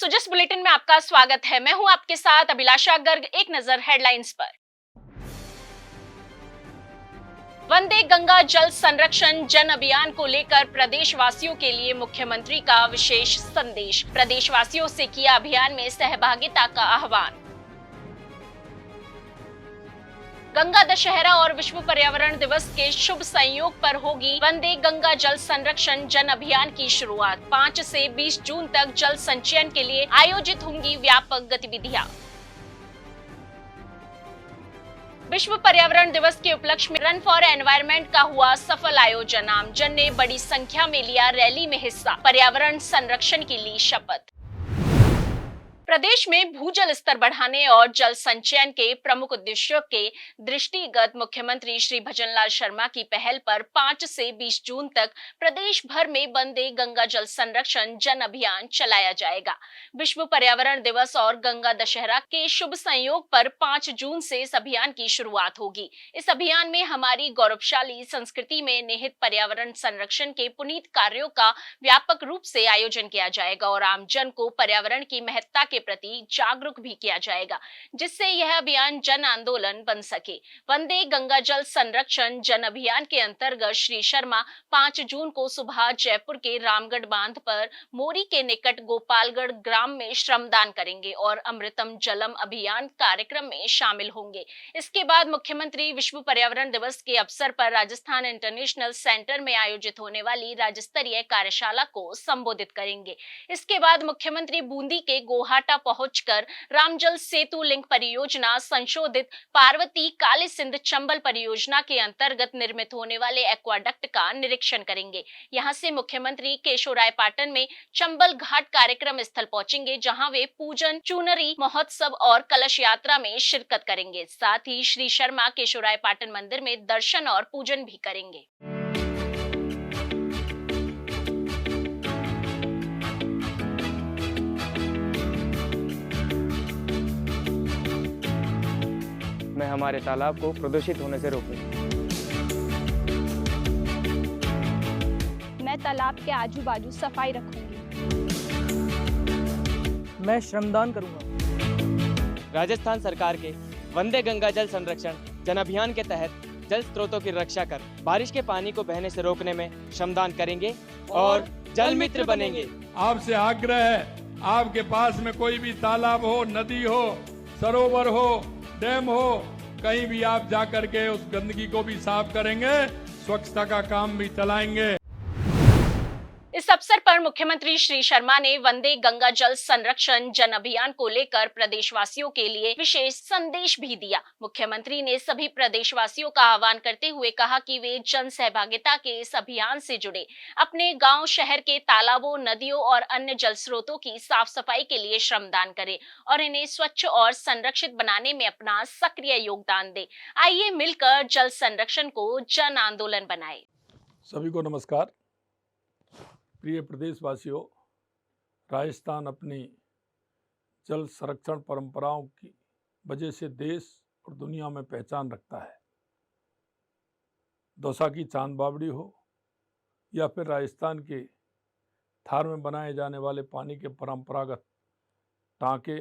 Sujas bulletin में आपका स्वागत है। मैं हूं आपके साथ अभिलाषा गर्ग। एक नजर हेडलाइंस पर। वंदे गंगा जल संरक्षण जन अभियान को लेकर प्रदेशवासियों के लिए मुख्यमंत्री का विशेष संदेश। प्रदेशवासियों से किया अभियान में सहभागिता का आह्वान। गंगा दशहरा और विश्व पर्यावरण दिवस के शुभ संयोग पर होगी वंदे गंगा जल संरक्षण जन अभियान की शुरुआत। 5 से 20 जून तक जल संचयन के लिए आयोजित होंगी व्यापक गतिविधियां। विश्व पर्यावरण दिवस के उपलक्ष्य में रन फॉर एनवायरनमेंट का हुआ सफल आयोजन। आमजन ने बड़ी संख्या में लिया रैली में हिस्सा। पर्यावरण संरक्षण की ली शपथ। प्रदेश में भूजल स्तर बढ़ाने और जल संचयन के प्रमुख उद्देश्यों के दृष्टिगत मुख्यमंत्री श्री भजनलाल शर्मा की पहल पर 5 से 20 जून तक प्रदेश भर में वंदे गंगा जल संरक्षण जन अभियान चलाया जाएगा। विश्व पर्यावरण दिवस और गंगा दशहरा के शुभ संयोग पर 5 जून से इस अभियान की शुरुआत होगी। इस अभियान में हमारी गौरवशाली संस्कृति में निहित पर्यावरण संरक्षण के पुनीत कार्यों का व्यापक रूप से आयोजन किया जाएगा और आमजन को पर्यावरण की महत्ता के प्रति जागरूक भी किया जाएगा, जिससे यह अभियान जन आंदोलन बन सके। वंदे गंगा जल संरक्षण जन अभियान के अंतर्गत श्री शर्मा 5 जून को सुबह जयपुर के रामगढ़ बांध पर मोरी के निकट गोपालगढ़ ग्राम में श्रमदान करेंगे और अमृतम जलम अभियान कार्यक्रम में शामिल होंगे। इसके बाद मुख्यमंत्री विश्व पर्यावरण दिवस के अवसर पर राजस्थान इंटरनेशनल सेंटर में आयोजित होने वाली राज्य स्तरीय कार्यशाला को संबोधित करेंगे। इसके बाद मुख्यमंत्री बूंदी के गोहाटा पहुंचकर रामजल सेतु लिंक परियोजना, संशोधित पार्वती काली सिंध चंबल परियोजना के अंतर्गत निर्मित होने वाले एक्वाडक्ट का निरीक्षण करेंगे। यहां से मुख्यमंत्री केशोरायपाटन में चंबल घाट कार्यक्रम स्थल पहुंचेंगे, जहां वे पूजन, चुनरी महोत्सव और कलश यात्रा में शिरकत करेंगे। साथ ही श्री शर्मा केशोरायपाटन मंदिर में दर्शन और पूजन भी करेंगे। में हमारे तालाब को प्रदूषित होने से रोकें। मैं तालाब के आजू बाजू सफाई रखूंगी। मैं श्रमदान करूंगा। राजस्थान सरकार के वंदे गंगा जल संरक्षण जन अभियान के तहत जल स्रोतों की रक्षा कर बारिश के पानी को बहने से रोकने में श्रमदान करेंगे और जल मित्र बनेंगे। आपसे आग्रह है, आपके पास में कोई भी तालाब हो, नदी हो, सरोवर हो, डैम हो, कहीं भी आप जाकर के उस गंदगी को भी साफ करेंगे, स्वच्छता का काम भी चलाएंगे। इस अवसर पर मुख्यमंत्री श्री शर्मा ने वंदे गंगा जल संरक्षण जन अभियान को लेकर प्रदेशवासियों के लिए विशेष संदेश भी दिया। मुख्यमंत्री ने सभी प्रदेशवासियों का आह्वान करते हुए कहा कि वे जन सहभागिता के इस अभियान से जुड़े अपने गांव, शहर के तालाबों, नदियों और अन्य जल स्रोतों की साफ सफाई के लिए श्रमदान करें और इन्हें स्वच्छ और संरक्षित बनाने में अपना सक्रिय योगदान दें। आइए मिलकर जल संरक्षण को जन आंदोलन बनाएं। सभी को नमस्कार। प्रिय प्रदेशवासियों, राजस्थान अपनी जल संरक्षण परंपराओं की वजह से देश और दुनिया में पहचान रखता है। दौसा की चांद बावड़ी हो या फिर राजस्थान के थार में बनाए जाने वाले पानी के परंपरागत टांके,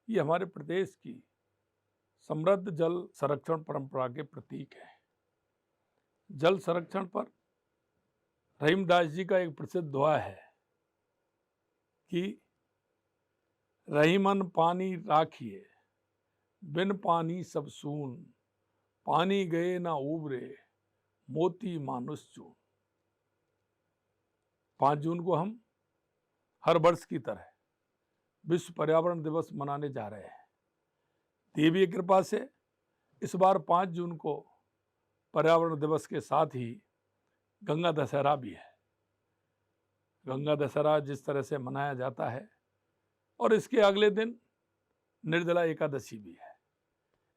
ये हमारे प्रदेश की समृद्ध जल संरक्षण परंपरा के प्रतीक हैं। जल संरक्षण पर रहीमदास जी का एक प्रसिद्ध दोहा है कि रहीमन पानी राखिए, बिन पानी सब सून, पानी गए ना उबरे, मोती मानुष चून। 5 जून को हम हर वर्ष की तरह विश्व पर्यावरण दिवस मनाने जा रहे हैं। देवी की कृपा से इस बार 5 जून को पर्यावरण दिवस के साथ ही गंगा दशहरा भी है। गंगा दशहरा जिस तरह से मनाया जाता है और इसके अगले दिन निर्जला एकादशी भी है,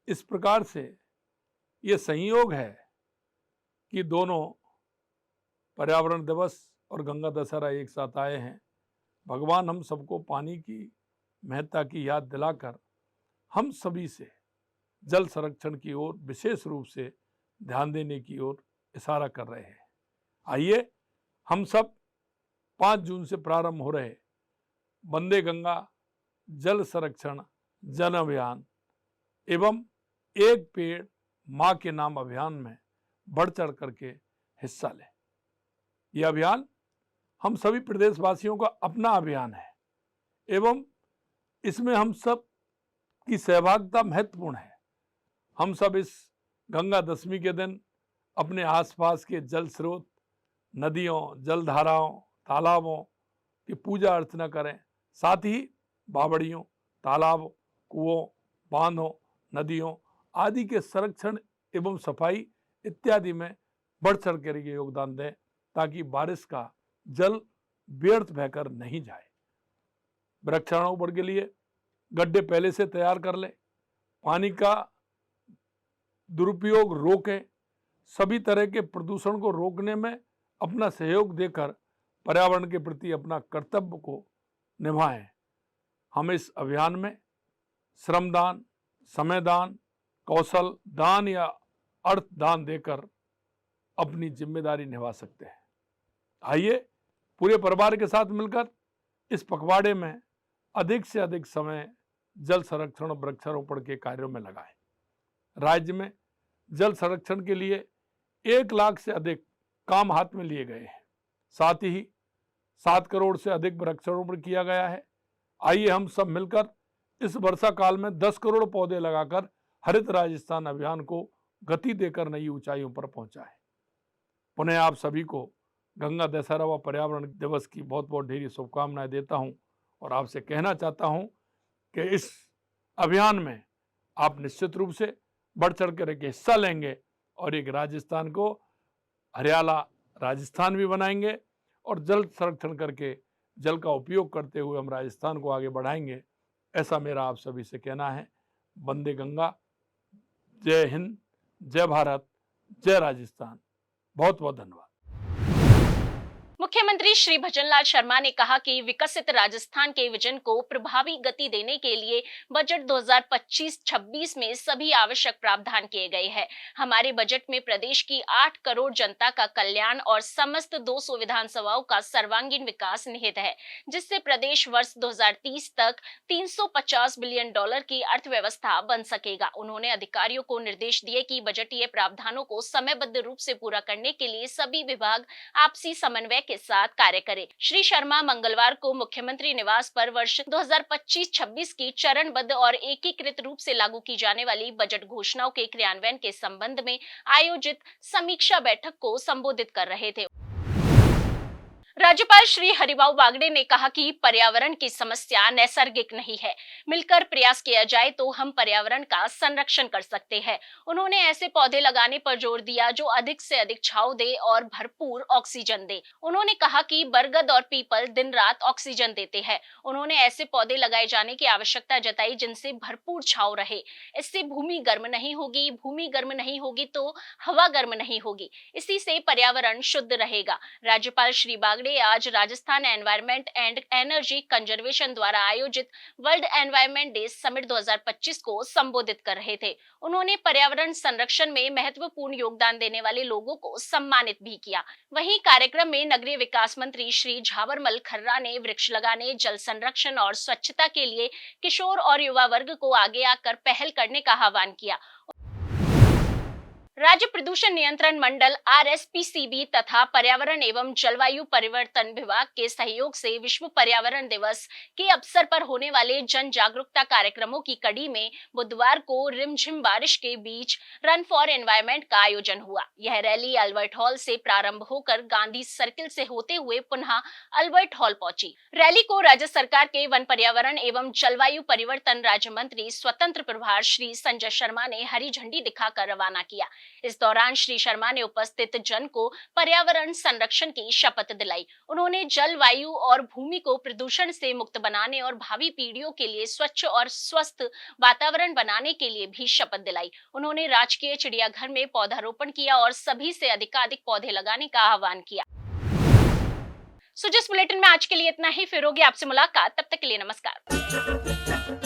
इस प्रकार से ये संयोग है कि दोनों पर्यावरण दिवस और गंगा दशहरा एक साथ आए हैं। भगवान हम सबको पानी की महत्ता की याद दिलाकर हम सभी से जल संरक्षण की ओर विशेष रूप से ध्यान देने की ओर इशारा कर रहे हैं। आइए हम सब 5 जून से प्रारंभ हो रहे वंदे गंगा जल संरक्षण जन अभियान एवं एक पेड़ मां के नाम अभियान में बढ़ चढ़ करके हिस्सा लें। यह अभियान हम सभी प्रदेशवासियों का अपना अभियान है एवं इसमें हम सब की सहभागिता महत्वपूर्ण है। हम सब इस गंगा दशमी के दिन अपने आसपास के जल स्रोत, नदियों, जलधाराओं, तालाबों की पूजा अर्चना करें। साथ ही बावड़ियों, तालाबों, कुओं, बांधों, नदियों आदि के संरक्षण एवं सफाई इत्यादि में बढ़ चढ़ कर योगदान दें ताकि बारिश का जल व्यर्थ बहकर नहीं जाए। वृक्षारोपण के लिए गड्ढे पहले से तैयार कर लें, पानी का दुरुपयोग रोकें, सभी तरह के प्रदूषण को रोकने में अपना सहयोग देकर पर्यावरण के प्रति अपना कर्तव्य को निभाएं। हम इस अभियान में श्रमदान, समयदान, कौशल दान या अर्थ दान देकर अपनी जिम्मेदारी निभा सकते हैं। आइए पूरे परिवार के साथ मिलकर इस पखवाड़े में अधिक से अधिक समय जल संरक्षण और वृक्षारोपण के कार्यों में लगाएं। राज्य में जल संरक्षण के लिए 1 लाख से अधिक काम हाथ में लिए गए हैं। साथ ही 7 करोड़ से अधिक वृक्षारोपण किया गया है। आइए हम सब मिलकर इस वर्षा काल में 10 करोड़ पौधे लगाकर हरित राजस्थान अभियान को गति देकर नई ऊंचाइयों पर पहुंचाएं। पुनः आप सभी को गंगा दशहरा व पर्यावरण दिवस की बहुत बहुत ढेरी शुभकामनाएं देता हूं और आपसे कहना चाहता हूं कि इस अभियान में आप निश्चित रूप से बढ़ चढ़ कर एक हिस्सा लेंगे और एक राजस्थान को हरियाला राजस्थान भी बनाएंगे और जल संरक्षण करके जल का उपयोग करते हुए हम राजस्थान को आगे बढ़ाएंगे। ऐसा मेरा आप सभी से कहना है। वंदे गंगा, जय हिंद, जय भारत, जय राजस्थान। बहुत बहुत धन्यवाद। मुख्यमंत्री श्री भजनलाल शर्मा ने कहा कि विकसित राजस्थान के विजन को प्रभावी गति देने के लिए बजट 2025-26 में सभी आवश्यक प्रावधान किए गए हैं। हमारे बजट में प्रदेश की 8 करोड़ जनता का कल्याण और समस्त 200 विधानसभाओं का सर्वांगीण विकास निहित है, जिससे प्रदेश वर्ष 2030 तक $350 बिलियन की अर्थव्यवस्था बन सकेगा। उन्होंने अधिकारियों को निर्देश दिए कि बजटीय प्रावधानों को समयबद्ध रूप से पूरा करने के लिए सभी विभाग आपसी समन्वय के साथ कार्य करें। श्री शर्मा मंगलवार को मुख्यमंत्री निवास पर वर्ष 2025-26 की चरणबद्ध और एकीकृत रूप से लागू की जाने वाली बजट घोषणाओं के क्रियान्वयन के संबंध में आयोजित समीक्षा बैठक को संबोधित कर रहे थे। राज्यपाल श्री हरिभाऊ बागड़े ने कहा कि पर्यावरण की समस्या नैसर्गिक नहीं है, मिलकर प्रयास किया जाए तो हम पर्यावरण का संरक्षण कर सकते हैं। उन्होंने ऐसे पौधे लगाने पर जोर दिया जो अधिक से अधिक छांव दे और भरपूर ऑक्सीजन दे। उन्होंने कहा कि बरगद और पीपल दिन रात ऑक्सीजन देते हैं। उन्होंने ऐसे पौधे लगाए जाने की आवश्यकता जताई जिनसे भरपूर छांव रहे। इससे भूमि गर्म नहीं होगी, भूमि गर्म नहीं होगी तो हवा गर्म नहीं होगी, इसी से पर्यावरण शुद्ध रहेगा। राज्यपाल श्री बागड़े आज Rajasthan environment and energy conservation द्वारा आयोजित वर्ल्ड एनवायरमेंट डे समिट 2025 को संबोधित कर रहे थे। उन्होंने पर्यावरण संरक्षण में महत्वपूर्ण योगदान देने वाले लोगों को सम्मानित भी किया। वहीं कार्यक्रम में नगरीय विकास मंत्री श्री झाबरमल खर्रा ने वृक्ष लगाने, जल संरक्षण और स्वच्छता के लिए किशोर और युवा वर्ग को आगे आकर पहल करने का आह्वान किया। राज्य प्रदूषण नियंत्रण मंडल RSPCB तथा पर्यावरण एवं जलवायु परिवर्तन विभाग के सहयोग से विश्व पर्यावरण दिवस के अवसर पर होने वाले जन जागरूकता कार्यक्रमों की कड़ी में बुधवार को रिमझिम बारिश के बीच रन फॉर एनवायरमेंट का आयोजन हुआ। यह रैली अल्बर्ट हॉल से प्रारंभ होकर गांधी सर्किल से होते हुए पुनः अल्बर्ट हॉल पहुंची। रैली को राज्य सरकार के वन, पर्यावरण एवं जलवायु परिवर्तन राज्य मंत्री स्वतंत्र प्रभार श्री संजय शर्मा ने हरी झंडी दिखाकर रवाना किया। इस दौरान श्री शर्मा ने उपस्थित जन को पर्यावरण संरक्षण की शपथ दिलाई। उन्होंने जल, वायु और भूमि को प्रदूषण से मुक्त बनाने और भावी पीढ़ियों के लिए स्वच्छ और स्वस्थ वातावरण बनाने के लिए भी शपथ दिलाई। उन्होंने राजकीय चिड़ियाघर में पौधारोपण किया और सभी से अधिकाधिक पौधे लगाने का आह्वान किया। जिस बुलेटिन में आज के लिए इतना ही, फिर होगी आपसे मुलाकात। तब तक के लिए नमस्कार।